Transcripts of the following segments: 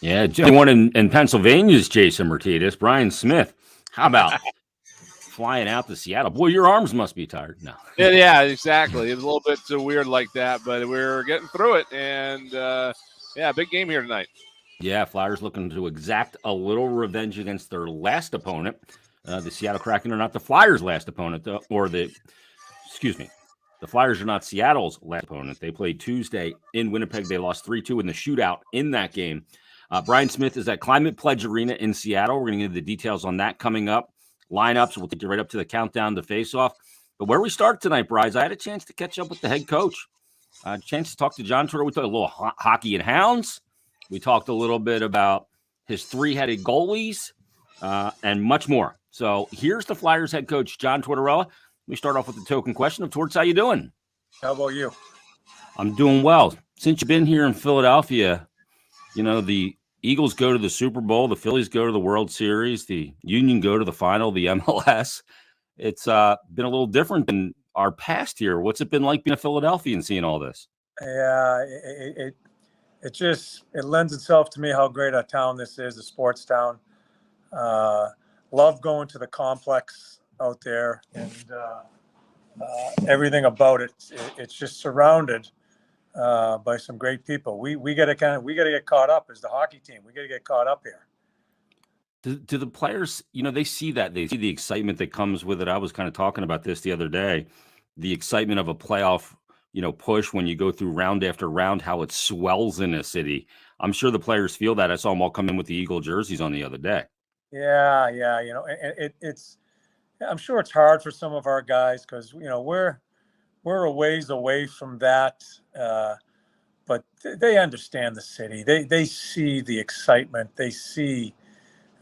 Yeah, one in Pennsylvania's Jason Martinez, Brian Smith. How about flying out to Seattle? Boy, your arms must be tired. No. Yeah, exactly. It was a little bit weird like that, but we're getting through it. And, big game here tonight. Yeah, Flyers looking to exact a little revenge against their last opponent. The Seattle Kraken are not the Flyers' last opponent, excuse me, the Flyers are not Seattle's last opponent. They played Tuesday in Winnipeg. They lost 3-2 in the shootout in that game. Brian Smith is at Climate Pledge Arena in Seattle. We're going to get the details on that coming up. Lineups, we'll take you right up to the countdown to face-off. But where we start tonight, Bryce, I had a chance to catch up with the head coach. A chance to talk to John Tortorella. We talked a little hockey and hounds. We talked a little bit about his three-headed goalies and much more. So here's the Flyers head coach, John Tortorella. We start off with the token question of Torts, how you doing? How about you? I'm doing well. Since you've been here in Philadelphia, the Eagles go to the Super Bowl, the Phillies go to the World Series, the Union go to the final, the MLS. It's been a little different than our past here. What's it been like being a Philadelphian and seeing all this? Yeah, it lends itself to me how great a town this is, a sports town. Love going to the complex out there, and everything about it. It's just surrounded by some great people. We got to get caught up as the hockey team. We got to get caught up here. Do the players, they see that, they see the excitement that comes with it. I was kind of talking about this the other day, the excitement of a playoff, push when you go through round after round, how it swells in a city. I'm sure the players feel that. I saw them all come in with the Eagle jerseys on the other day. Yeah. It's. I'm sure it's hard for some of our guys because we're a ways away from that, but they understand the city. They see the excitement. They see,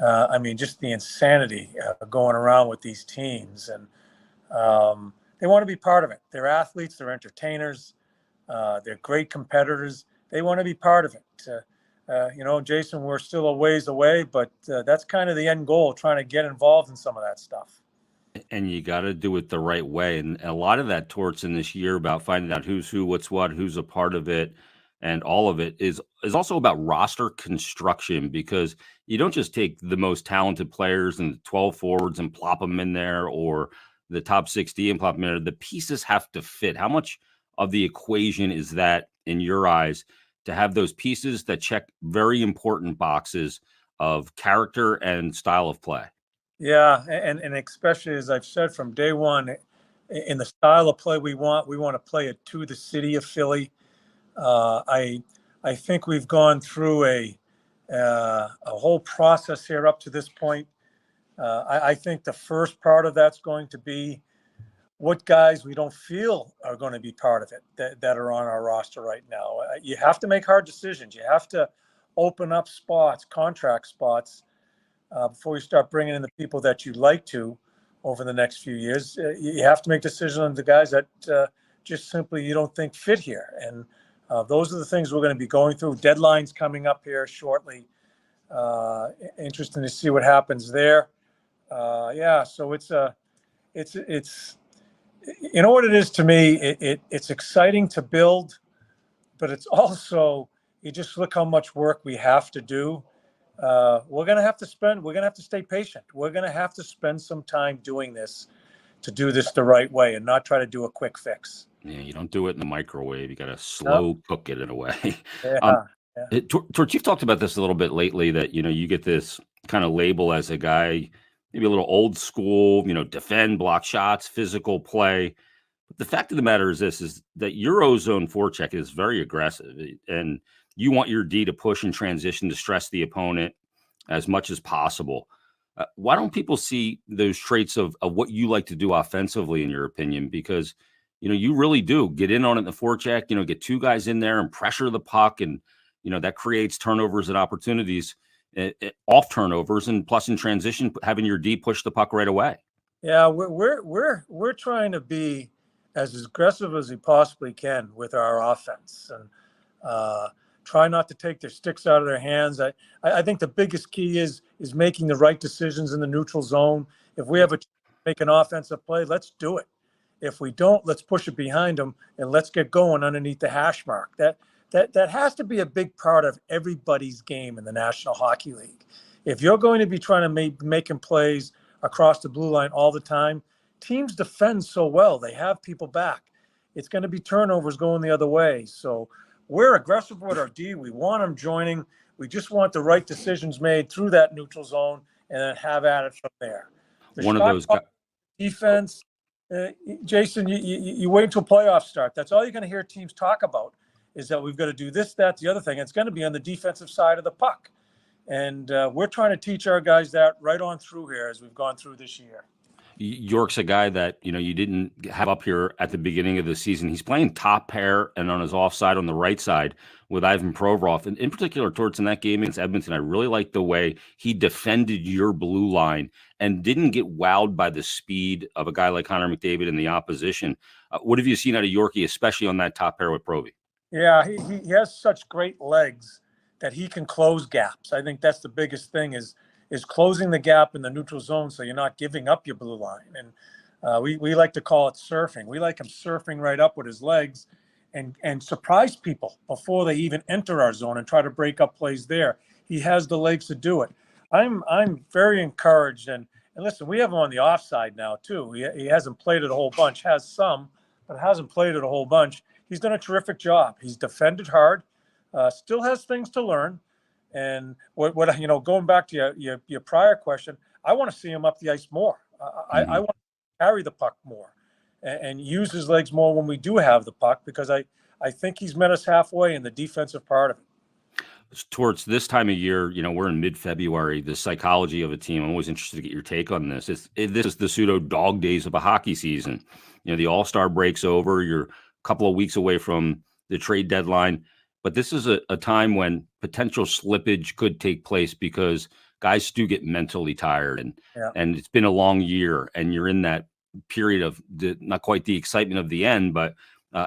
just the insanity going around with these teams, and they want to be part of it. They're athletes. They're entertainers. They're great competitors. They want to be part of it. Jason, we're still a ways away, but that's kind of the end goal, trying to get involved in some of that stuff. And you got to do it the right way. And a lot of that Torts in this year about finding out who's who, what's what, who's a part of it, and all of it is also about roster construction, because you don't just take the most talented players and 12 forwards and plop them in there, or the top 60 and plop them in there. The pieces have to fit. How much of the equation is that in your eyes to have those pieces that check very important boxes of character and style of play? Yeah, and especially, as I've said from day one, in the style of play we want to play it to the city of Philly. I think we've gone through a whole process here up to this point. I think the first part of that's going to be what guys we don't feel are going to be part of it that are on our roster right now. You have to make hard decisions. You have to open up spots, contract spots, before you start bringing in the people that you'd like to over the next few years. You have to make decisions on the guys that just simply you don't think fit here. And those are the things we're going to be going through. Deadlines coming up here shortly. Interesting to see what happens there. So it's what it is to me. It's exciting to build, but it's also, you just look how much work we have to do. We're going to have to stay patient. We're going to have to spend some time doing this to do this the right way and not try to do a quick fix. Yeah, you don't do it in the microwave. You got to slow cook it in a way. Yeah. Torch, you've talked about this a little bit lately, that, you get this kind of label as a guy, maybe a little old school, defend, block shots, physical play. But the fact of the matter is that your ozone forecheck is very aggressive, and you want your D to push and transition to stress the opponent as much as possible. Why don't people see those traits of what you like to do offensively, in your opinion? Because, you really do get in on it in the forecheck, get two guys in there and pressure the puck. And, that creates turnovers and opportunities off turnovers, and plus in transition, having your D push the puck right away. Yeah, we're trying to be as aggressive as we possibly can with our offense, and try not to take their sticks out of their hands. I think the biggest key is making the right decisions in the neutral zone. If we have to make an offensive play, let's do it. If we don't, let's push it behind them and let's get going underneath the hash mark. that has to be a big part of everybody's game in the National Hockey League. If you're going to be trying to making plays across the blue line all the time, teams defend so well. They have people back. It's going to be turnovers going the other way. So we're aggressive with our D. We want them joining. We just want the right decisions made through that neutral zone and then have at it from there. One of those guys. Defense, Jason, you wait until playoffs start. That's all you're going to hear teams talk about is that we've got to do this, that, the other thing. It's going to be on the defensive side of the puck. And we're trying to teach our guys that right on through here as we've gone through this year. York's a guy that, you didn't have up here at the beginning of the season. He's playing top pair and on his offside on the right side with Ivan Provorov. And in particular, towards in that game against Edmonton, I really liked the way he defended your blue line and didn't get wowed by the speed of a guy like Connor McDavid in the opposition. What have you seen out of Yorkie, especially on that top pair with Provy? Yeah, he has such great legs that he can close gaps. I think that's the biggest thing is closing the gap in the neutral zone so you're not giving up your blue line. And we like to call it surfing. We like him surfing right up with his legs and surprise people before they even enter our zone and try to break up plays there. He has the legs to do it. I'm very encouraged. And listen, we have him on the offside now, too. He hasn't played it a whole bunch, has some, but hasn't played it a whole bunch. He's done a terrific job. He's defended hard, still has things to learn. And what going back to your prior question, I want to see him up the ice more. I want to carry the puck more and use his legs more when we do have the puck, because I think he's met us halfway in the defensive part of it. Towards this time of year, we're in mid-February, the psychology of a team. I'm always interested to get your take on this. This is the pseudo dog days of a hockey season. The All-Star break's over. You're a couple of weeks away from the trade deadline. But this is a time when potential slippage could take place because guys do get mentally tired. And it's been a long year, and you're in that period of not quite the excitement of the end, but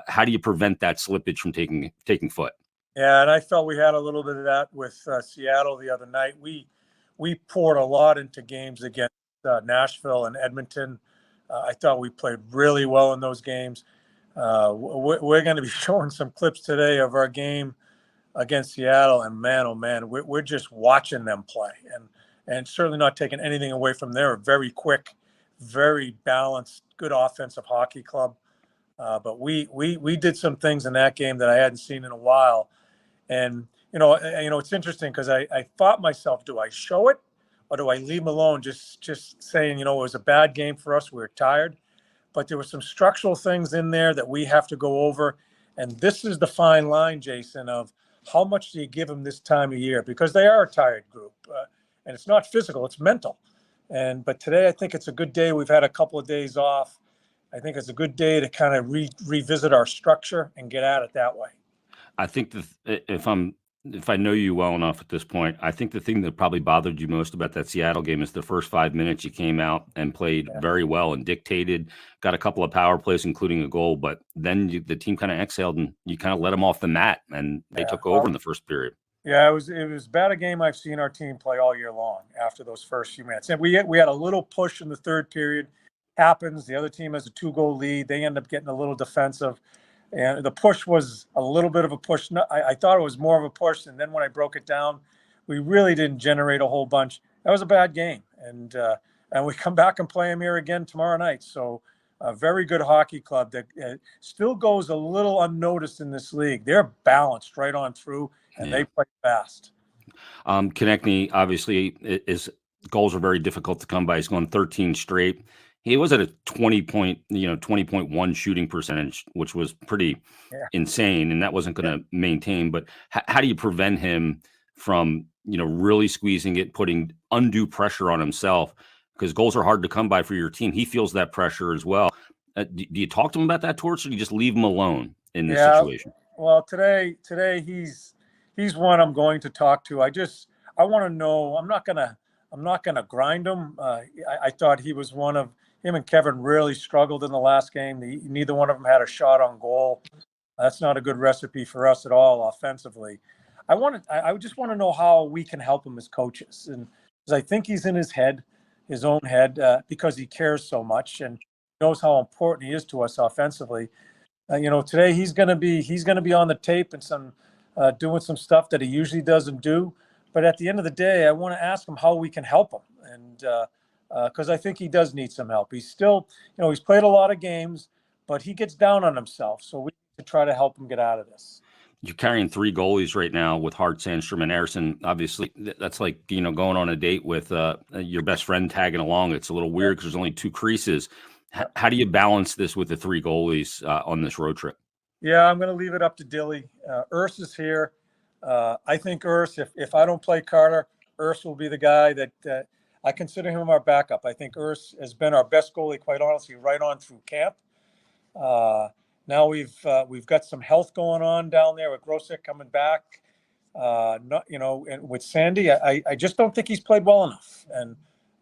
how do you prevent that slippage from taking foot? Yeah, and I felt we had a little bit of that with Seattle the other night. We poured a lot into games against Nashville and Edmonton. I thought we played really well in those games. We're going to be showing some clips today of our game against Seattle, and man, oh man, we're just watching them play, and certainly not taking anything away from their very quick, very balanced, good offensive hockey club. But we did some things in that game that I hadn't seen in a while. And, it's interesting because I thought myself, do I show it or do I leave them alone? Just saying, it was a bad game for us. We were tired, but there were some structural things in there that we have to go over. And this is the fine line, Jason, of how much do you give them this time of year? Because they are a tired group, and it's not physical, it's mental. But today, I think it's a good day. We've had a couple of days off. I think it's a good day to kind of revisit our structure and get at it that way. I think if I know you well enough at this point, I think the thing that probably bothered you most about that Seattle game is the first 5 minutes you came out and played very well and dictated, got a couple of power plays, including a goal, but then the team kind of exhaled and you kind of let them off the mat and they took over in the first period. Yeah, it was about a game I've seen our team play all year long after those first few minutes. And we had a little push in the third period. Happens. The other team has a 2-goal lead. They end up getting a little defensive. And the push was a little bit of a push. I thought it was more of a push. And then when I broke it down, we really didn't generate a whole bunch. That was a bad game. And we come back and play them here again tomorrow night. So a very good hockey club that still goes a little unnoticed in this league. They're balanced right on through, and they play fast. Konechny, obviously, his goals are very difficult to come by. He's gone 13 straight. He was at a 20.1 shooting percentage, which was pretty insane, and that wasn't going to maintain. But how do you prevent him from, really squeezing it, putting undue pressure on himself? Because goals are hard to come by for your team. He feels that pressure as well. Do you talk to him about that, Torch, or do you just leave him alone in this situation? Well, today he's one I'm going to talk to. I want to know. I'm not gonna grind him. I thought he was one of him and Kevin really struggled in the last game. Neither one of them had a shot on goal. That's not a good recipe for us at all offensively. I just want to know how we can help him as coaches, and because I think he's in his own head, because he cares so much and knows how important he is to us offensively. Today he's going to be on the tape in some doing some stuff that he usually doesn't do. But at the end of the day, I want to ask him how we can help him. And because I think he does need some help. He's still, he's played a lot of games, but he gets down on himself. So we need to try to help him get out of this. You're carrying 3 goalies right now with Hart, Sandstrom, and Harrison. Obviously, that's like, going on a date with your best friend tagging along. It's a little weird because there's only 2 creases. How do you balance this with the 3 goalies on this road trip? Yeah, I'm going to leave it up to Dilly. Urs is here. I think Urs, if I don't play Carter, Urs will be the guy that I consider him our backup. I think Urs has been our best goalie, quite honestly, right on through camp. Now we've got some health going on down there with Grosek coming back. And with Sandy, I just don't think he's played well enough. And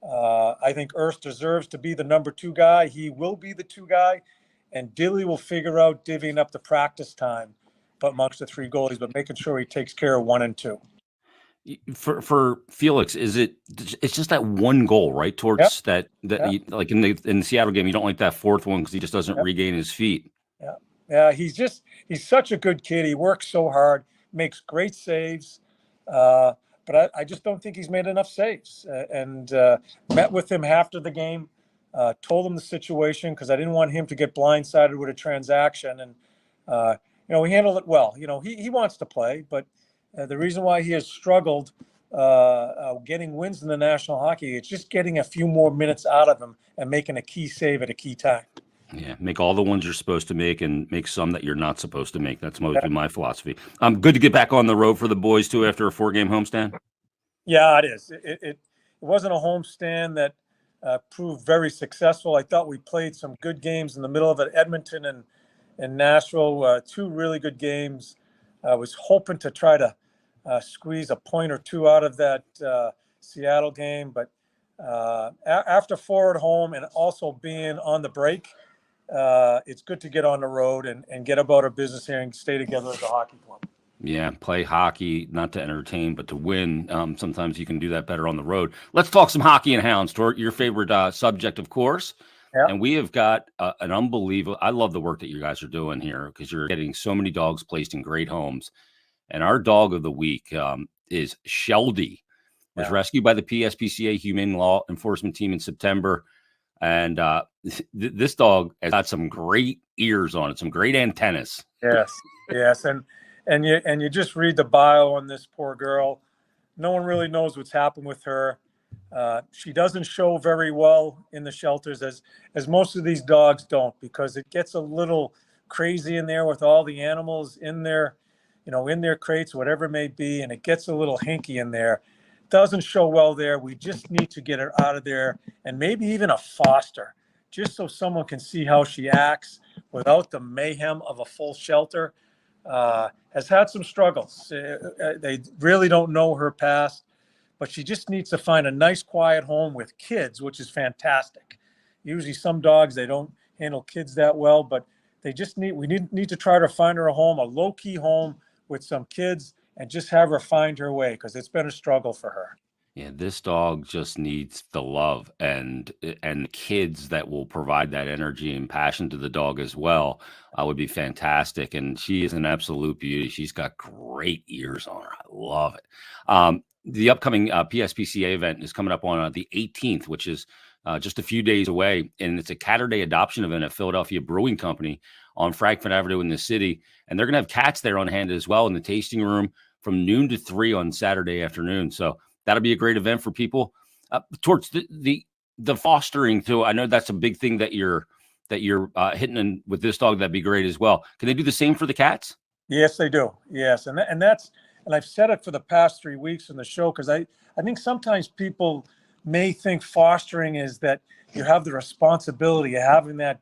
I think Urs deserves to be the number 2 guy. He will be the 2 guy, and Dilly will figure out divvying up the practice time, but amongst the 3 goalies, but making sure he takes care of 1 and 2. For Felix, it's just that one goal, right? Towards that you, like in the Seattle game, you don't like that 4th one because he just doesn't regain his feet. Yeah. He's such a good kid. He works so hard, makes great saves. But I just don't think he's made enough saves. And met with him after the game, told him the situation because I didn't want him to get blindsided with a transaction. And he handled it well. He wants to play, but the reason why he has struggled getting wins in the National Hockey, it's just getting a few more minutes out of him and making a key save at a key time. Yeah, make all the ones you're supposed to make and make some that you're not supposed to make. That's mostly my philosophy. Good to get back on the road for the boys, too, after a 4-game homestand. Yeah, it is. It wasn't a homestand that proved very successful. I thought we played some good games in the middle of it. Edmonton and Nashville, 2 really good games. I was hoping to try to squeeze a point or 2 out of that Seattle game. But after 4 at home and also being on the break, it's good to get on the road and get about our business here and stay together as a hockey club. Yeah, play hockey, not to entertain, but to win. Sometimes you can do that better on the road. Let's talk some hockey and hounds, Tort, your favorite subject, of course. Yeah. And we have got an unbelievable – I love the work that you guys are doing here because you're getting so many dogs placed in great homes. And our dog of the week is Sheldy. Was rescued by the PSPCA Humane Law Enforcement Team in September. And this dog has got some great ears on it, some great antennas. Yes. And you just read the bio on this poor girl. No one really knows what's happened with her. She doesn't show very well in the shelters as most of these dogs don't, because it gets a little crazy in there with all the animals in their crates, whatever it may be, and it gets a little hinky in there. Doesn't show well there. We just need to get her out of there, and maybe even a foster, just so someone can see how she acts without the mayhem of a full shelter. Has had some struggles. They really don't know her past, but she just needs to find a nice, quiet home with kids, which is fantastic. Usually some dogs, they don't handle kids that well, but we need to try to find her a home, a low-key home with some kids, and just have her find her way, because it's been a struggle for her. Yeah, this dog just needs the love and kids that will provide that energy and passion to the dog as well. Would be fantastic. And she is an absolute beauty. She's got great ears on her. I love it. The upcoming PSPCA event is coming up on the 18th, which is just a few days away. And it's a Catterday adoption event at Philadelphia Brewing Company on Frankfurt Avenue in the city. And they're going to have cats there on hand as well in the tasting room from noon to 3 on Saturday afternoon. So that'll be a great event for people. Towards the fostering too. I know that's a big thing that you're hitting in with this dog. That'd be great as well. Can they do the same for the cats? Yes, they do. Yes, and I've said it for the past 3 weeks in the show, because I think sometimes people may think fostering is that you have the responsibility of having that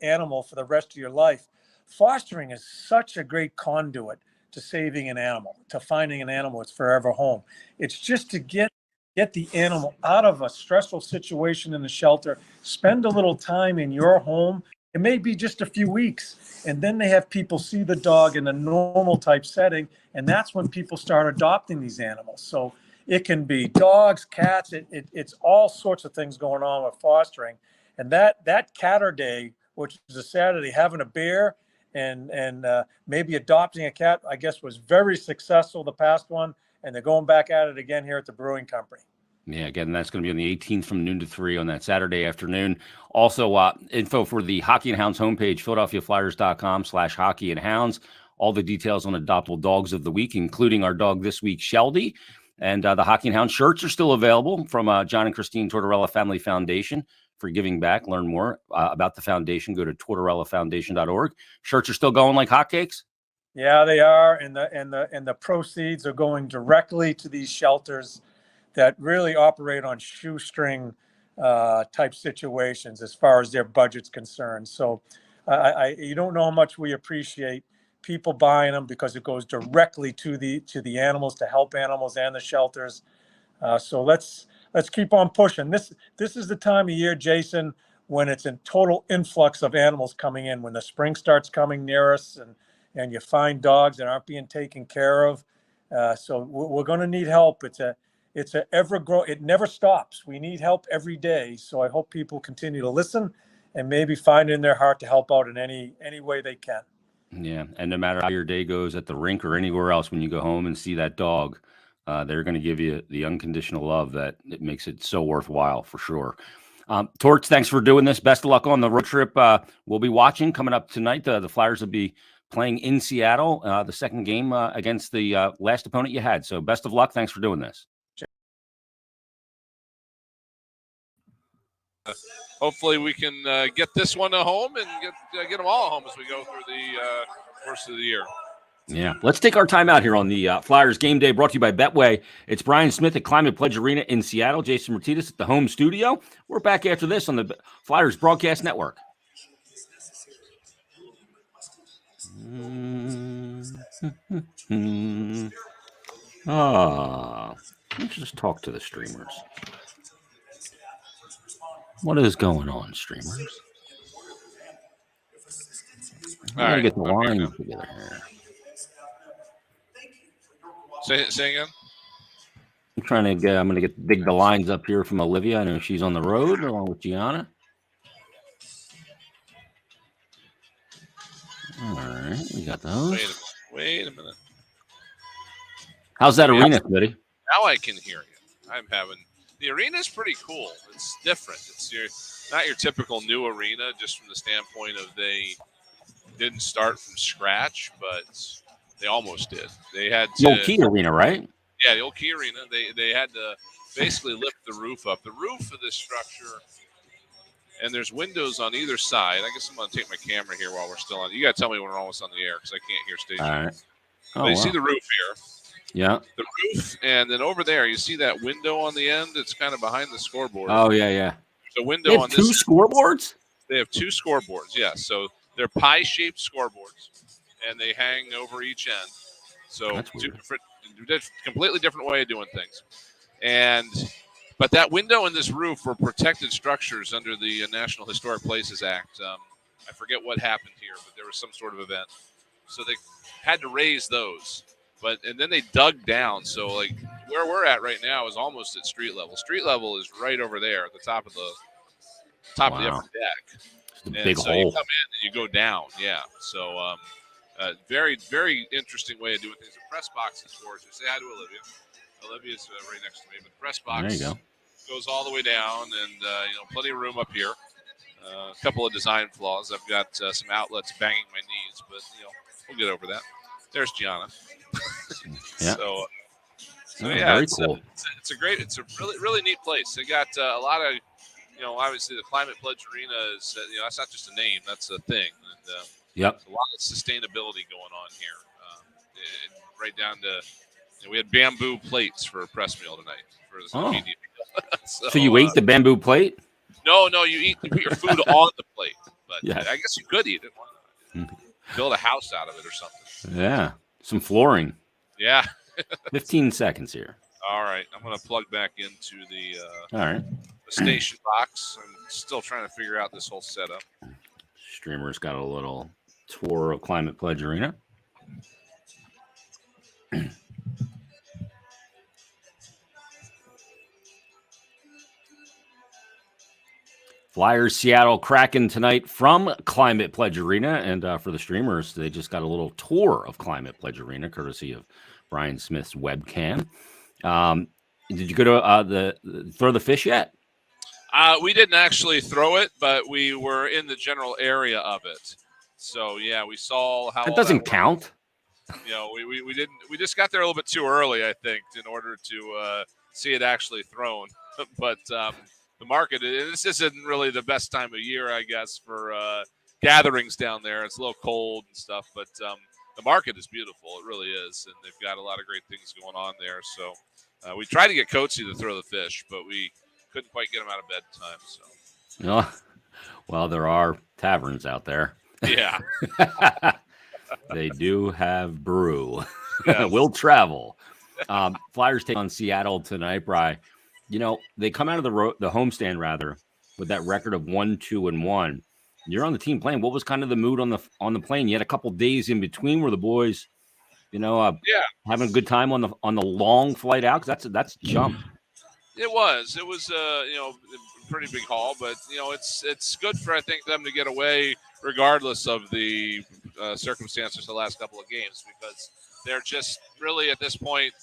animal for the rest of your life. Fostering is such a great conduit to saving an animal, to finding an animal its forever home. It's just to get the animal out of a stressful situation in the shelter, spend a little time in your home. It may be just a few weeks, and then they have people see the dog in a normal type setting, and that's when people start adopting these animals. So it can be dogs, cats, it's all sorts of things going on with fostering. And that Catterday, which is a Saturday, having a beer and maybe adopting a cat, I guess, was very successful, the past one, and they're going back at it again here at the Brewing Company. Yeah, again, that's going to be on the 18th from noon to 3 on that Saturday afternoon. Also, info for the Hockey and Hounds homepage, PhiladelphiaFlyers.com/hockey and hounds. All the details on adoptable dogs of the week, including our dog this week, Sheldy. And the Hockey and Hounds shirts are still available from John and Christine Tortorella Family Foundation for giving back. Learn more about the foundation. Go to tortorellafoundation.org. Shirts are still going like hotcakes? Yeah, they are, and the proceeds are going directly to these shelters that really operate on shoestring type situations as far as their budget's concerned. So you don't know how much we appreciate people buying them, because it goes directly to the animals, to help animals and the shelters. So let's keep on pushing. This is the time of year, Jason, when it's a total influx of animals coming in, when the spring starts coming near us, and you find dogs that aren't being taken care of. So we're going to need help. It's a ever grow. It never stops. We need help every day. So I hope people continue to listen and maybe find it in their heart to help out in any way they can. Yeah, and no matter how your day goes at the rink or anywhere else, when you go home and see that dog, they're going to give you the unconditional love that it makes it so worthwhile, for sure. Torch, thanks for doing this. Best of luck on the road trip. We'll be watching coming up tonight. The Flyers will be playing in Seattle, the second game against the last opponent you had. So best of luck. Thanks for doing this. Hopefully we can get this one at home and get them all at home as we go through the course of the year. Yeah, let's take our time out here on the Flyers game day, brought to you by Betway. It's Brian Smith at Climate Pledge Arena in Seattle. Jason Martinez at the home studio. We're back after this on the Flyers Broadcast Network. Let's just talk to the streamers. What is going on, streamers? I gotta get the line together here. Say again. I'm trying to I'm gonna dig the lines up here from Olivia. I know she's on the road along with Gianna. All right, we got those. Wait a minute. How's that arena, buddy? Now I can hear you. I'm having the arena's pretty cool. It's different. It's not your typical new arena, just from the standpoint of they didn't start from scratch, but they almost did. They had to, the old Key Arena, right? Yeah, the old Key Arena. They had to basically lift the roof up. The roof of this structure, and there's windows on either side. I guess I'm going to take my camera here while we're still on. You got to tell me when we're almost on the air, because I can't hear station. All right. But you see the roof here. Yeah. The roof, and then over there, you see that window on the end? It's kind of behind the scoreboard. Oh, yeah. There's a window on this. Two scoreboards? They have two scoreboards, yes. So they're pie-shaped scoreboards, and they hang over each end. So completely different way of doing things. But that window and this roof were protected structures under the National Historic Places Act. I forget what happened here, but there was some sort of event. So they had to raise those. And then they dug down. So like where we're at right now is almost at street level. Street level is right over there at the top of the upper deck. It's a big so hole. you come in and you go down. Yeah. So very, very interesting way of doing things. The press box is gorgeous. Say hi to Olivia. Olivia's right next to me. But the press box there you go. Goes all the way down, and plenty of room up here. A couple of design flaws. I've got some outlets banging my knees, but we'll get over that. There's Gianna. Yeah. So yeah, very cool. It's a really, really neat place. They got a lot of, obviously the Climate Pledge Arena is, that's not just a name, that's a thing. And yep. A lot of sustainability going on here. Right down to, we had bamboo plates for a press meal tonight for the media meal. So you ate the bamboo plate? No, you put your food on the plate. But yeah. I guess you could eat it. Why not? Build a house out of it or something. Yeah. Some flooring. Yeah. 15 seconds here. All right. I'm going to plug back into the all right. The station box. I'm still trying to figure out this whole setup. Streamer's got a little tour of Climate Pledge Arena. Flyers, Seattle Kraken tonight from Climate Pledge Arena. And for the streamers, they just got a little tour of Climate Pledge Arena, courtesy of Brian Smith's webcam. Did you go to the throw the fish yet? We didn't actually throw it, but we were in the general area of it. So, yeah, we saw how it doesn't count. We didn't. We just got there a little bit too early, I think, in order to see it actually thrown. But the market, this isn't really the best time of year, I guess, for gatherings down there. It's a little cold and stuff, but the market is beautiful. It really is, and they've got a lot of great things going on there. So we tried to get Coatsy to throw the fish, but we couldn't quite get him out of bed in time. So, no, well, there are taverns out there. Yeah. They do have brew. Yes. We'll travel. Flyers take on Seattle tonight, Bri. They come out of the homestand rather with that record of 1-2-1. You're on the team plane. What was kind of the mood on the plane? You had a couple days in between where the boys, having a good time on the long flight out, because that's a jump. It was a pretty big haul, but it's good for, I think, them to get away regardless of the circumstances the last couple of games, because they're just really at this point,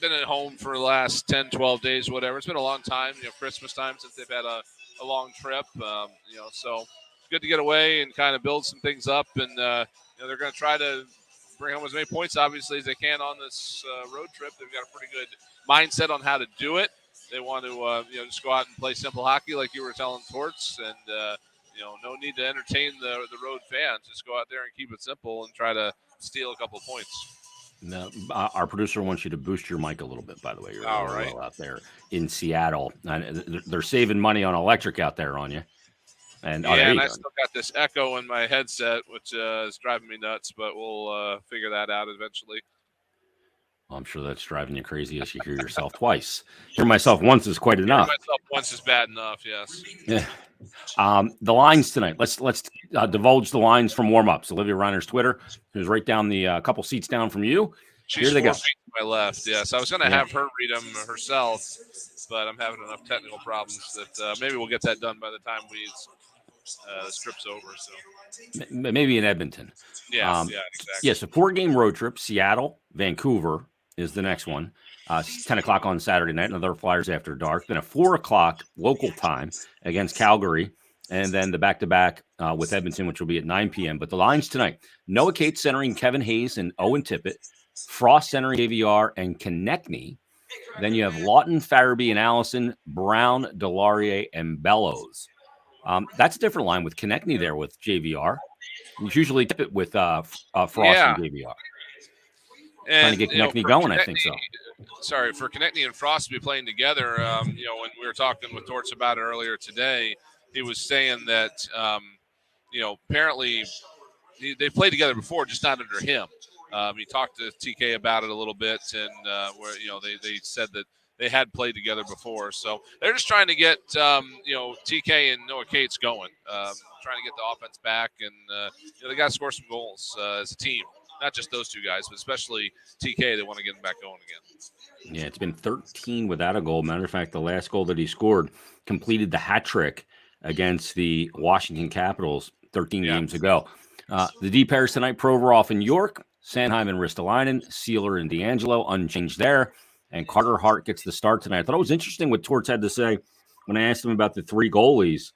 been at home for the last 10, 12 days, whatever. It's been a long time, Christmas time since they've had a long trip, so it's good to get away and kind of build some things up, and they're going to try to bring home as many points, obviously, as they can on this road trip. They've got a pretty good mindset on how to do it. They want to, just go out and play simple hockey like you were telling Torts, and, no need to entertain the road fans. Just go out there and keep it simple and try to steal a couple of points. No, our producer wants you to boost your mic a little bit, by the way. You're all right out there in Seattle. They're saving money on electric out there on you. And I still got this echo in my headset, which is driving me nuts, but we'll figure that out eventually. Well, I'm sure that's driving you crazy as you hear yourself twice. Hear myself once is quite enough. Hear myself once is bad enough, yes. Yeah. The lines tonight. Let's divulge the lines from warm-ups. Olivia Reiner's Twitter, who's right down the couple seats down from you. She's 4 feet to my left, yes. I was going to have her read them herself, but I'm having enough technical problems that maybe we'll get that done by the time the strip's over. So maybe in Edmonton. Yeah, exactly. Yes, a 4-game road trip. Seattle, Vancouver is the next one. 10 o'clock on Saturday night, another Flyers After Dark. Then a 4 o'clock local time against Calgary. And then the back-to-back with Edmonton, which will be at 9 p.m. But the lines tonight, Noah Cates centering Kevin Hayes and Owen Tippett. Frost centering JVR and Konechny. Then you have Lawton, Farabee, and Allison, Brown, Delarier, and Bellows. That's a different line with Konechny there with JVR. It's usually Tippett with Frost and JVR. Trying to get Konechny going, I think so. Sorry, for Konechny and Frost to be playing together, when we were talking with Torts about it earlier today, he was saying that, apparently they played together before, just not under him. He talked to TK about it a little bit, and where they said that they had played together before, so they're just trying to get TK and Noah Cates going, trying to get the offense back, and they got to score some goals as a team. Not just those two guys, but especially TK. They want to get them back going again. Yeah, it's been 13 without a goal. Matter of fact, the last goal that he scored completed the hat trick against the Washington Capitals 13 games ago. The D pairs tonight: Provorov and York, Sanheim and Ristolainen, Sealer and D'Angelo, unchanged there. And Carter Hart gets the start tonight. I thought it was interesting what Torts had to say when I asked him about the 3 goalies.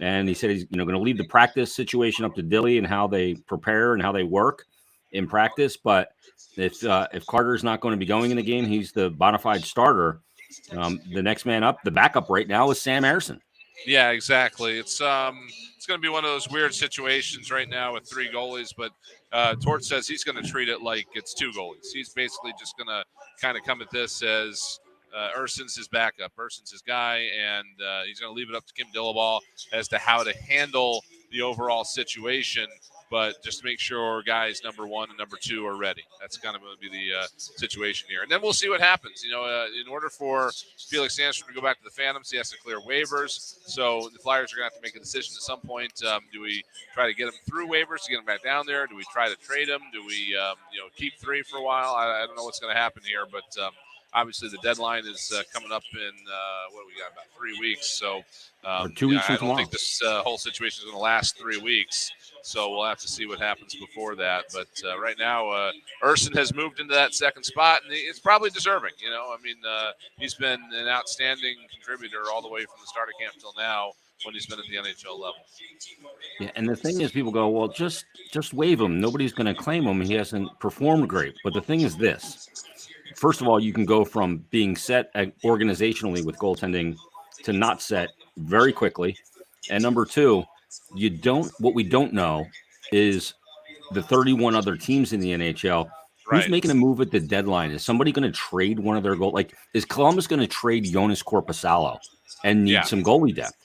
And he said he's going to leave the practice situation up to Dilly and how they prepare and how they work in practice. But if Carter's not going to be going in the game, he's the bona fide starter. The next man up, the backup right now, is Sam Ersson. Yeah, exactly. It's going to be one of those weird situations right now with 3 goalies, but Torts says he's going to treat it like it's 2 goalies. He's basically just going to kind of come at this as Ersson's his backup, Ersson's his guy, and he's going to leave it up to Kim Dillabaugh as to how to handle the overall situation, but just to make sure guys number 1 and number 2 are ready. That's kind of going to be the situation here. And then we'll see what happens. In order for Felix Sandstrom to go back to the Phantoms, he has to clear waivers. So the Flyers are going to have to make a decision at some point. Do we try to get him through waivers to get him back down there? Do we try to trade him? Do we keep 3 for a while? I don't know what's going to happen here, but obviously the deadline is coming up in what do we got, about 3 weeks. So or 2 weeks from I don't tomorrow. think this whole situation is going to last 3 weeks. So we'll have to see what happens before that. But right now, Urson has moved into that second spot, and it's probably deserving. He's been an outstanding contributor all the way from the start of camp till now when he's been at the NHL level. Yeah, and the thing is, people go, well, just waive him. Nobody's going to claim him. He hasn't performed great. But the thing is this. First of all, you can go from being set organizationally with goaltending to not set very quickly. And number two, what we don't know is the 31 other teams in the NHL. Who's making a move at the deadline? Is somebody going to trade one of their goals? Like, is Columbus going to trade Jonas Korpisalo and need some goalie depth?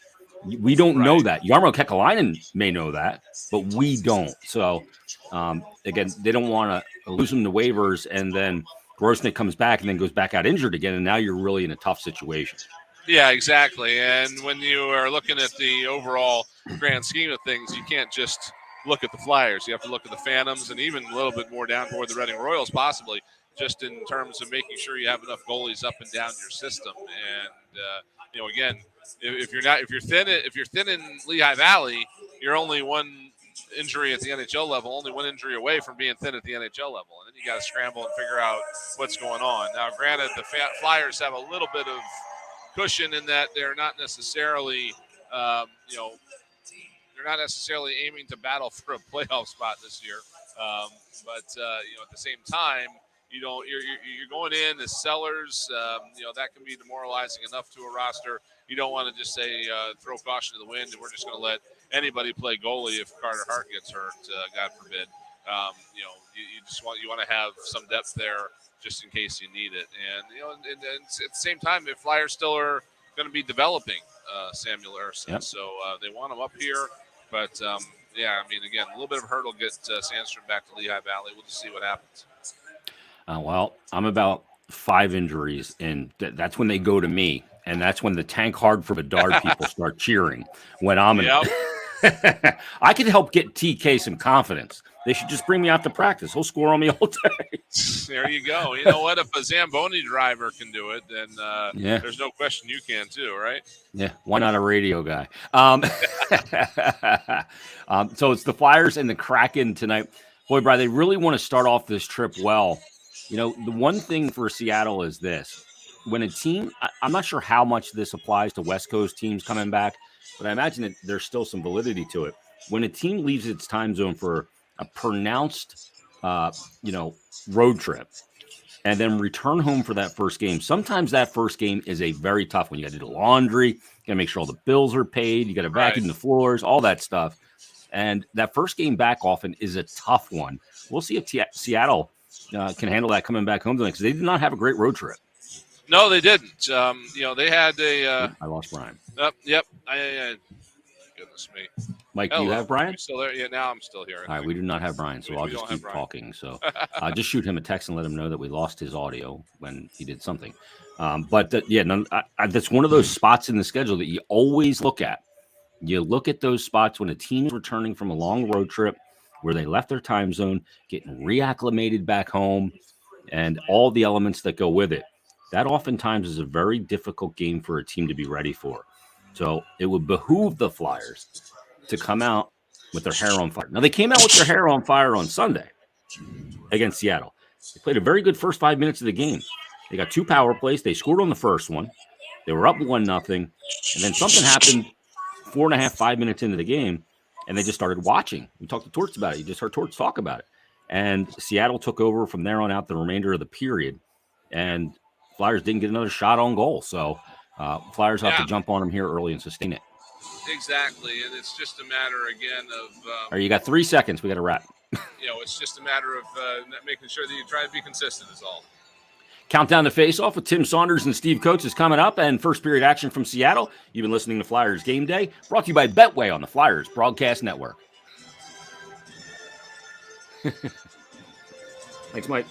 We don't know that. Jarmo Kekalainen may know that, but we don't. So, again, they don't want to lose him to waivers, and then Grosnick comes back and then goes back out injured again, and now you're really in a tough situation. Yeah, exactly. And when you are looking at the overall grand scheme of things, you can't just look at the Flyers. You have to look at the Phantoms and even a little bit more down toward the Reading Royals, possibly, just in terms of making sure you have enough goalies up and down your system. And again, if you're thin in Lehigh Valley, you're only one injury at the NHL level, only one injury away from being thin at the NHL level, and then you got to scramble and figure out what's going on. Now, granted, the Flyers have a little bit of cushion in that they're not necessarily, they're not necessarily aiming to battle for a playoff spot this year, but at the same time, you're going in as sellers. That can be demoralizing enough to a roster. You don't want to just say throw caution to the wind and we're just going to let anybody play goalie if Carter Hart gets hurt, God forbid. You want to have some depth there just in case you need it. And and at the same time, the Flyers still are going to be developing Samuel Urson, so they want him up here. But again, a little bit of a hurdle get Sandstrom back to Lehigh Valley. We'll just see what happens. Well, I'm about 5 injuries, and that's when they go to me, and that's when the tank hard for Bedard people start cheering. When I'm I can help get TK some confidence. They should just bring me out to practice. He'll score on me all day. There you go. You know what? If a Zamboni driver can do it, then there's no question you can too, right? Yeah. Why not a radio guy? So it's the Flyers and the Kraken tonight. Boy, Brian, they really want to start off this trip well. The one thing for Seattle is this. When a team, I'm not sure how much this applies to West Coast teams coming back, but I imagine that there's still some validity to it. When a team leaves its time zone for a pronounced, road trip and then return home for that first game, sometimes that first game is a very tough one. You got to do the laundry, you got to make sure all the bills are paid, you got to vacuum the floors, all that stuff. And that first game back often is a tough one. We'll see if Seattle can handle that coming back home tonight, because they did not have a great road trip. No, they didn't. They had a. I lost Brian. Yep. Goodness me. Mike, do you have Brian? You still there? Yeah, now I'm still here. All right, we do not have Brian, so I'll just keep talking. So just shoot him a text and let him know that we lost his audio when he did something. That's one of those spots in the schedule that you always look at. You look at those spots when a team is returning from a long road trip where they left their time zone, getting reacclimated back home, and all the elements that go with it. That oftentimes is a very difficult game for a team to be ready for. So it would behoove the Flyers to come out with their hair on fire. Now, they came out with their hair on fire on Sunday against Seattle. They played a very good first 5 minutes of the game. They got 2 power plays. They scored on the first one. They were up 1-0. And then something happened 4.5, 5 minutes into the game, and they just started watching. We talked to Torts about it. You just heard Torts talk about it. And Seattle took over from there on out the remainder of the period. And Flyers didn't get another shot on goal. So Flyers have to jump on them here early and sustain it. Exactly. And it's just a matter, again, of all right, you got 3 seconds. We got to wrap. It's just a matter of making sure that you try to be consistent is all. Countdown to face-off with Tim Saunders and Steve Coates is coming up, and first period action from Seattle. You've been listening to Flyers Game Day, brought to you by Betway on the Flyers Broadcast Network. Thanks, Mike.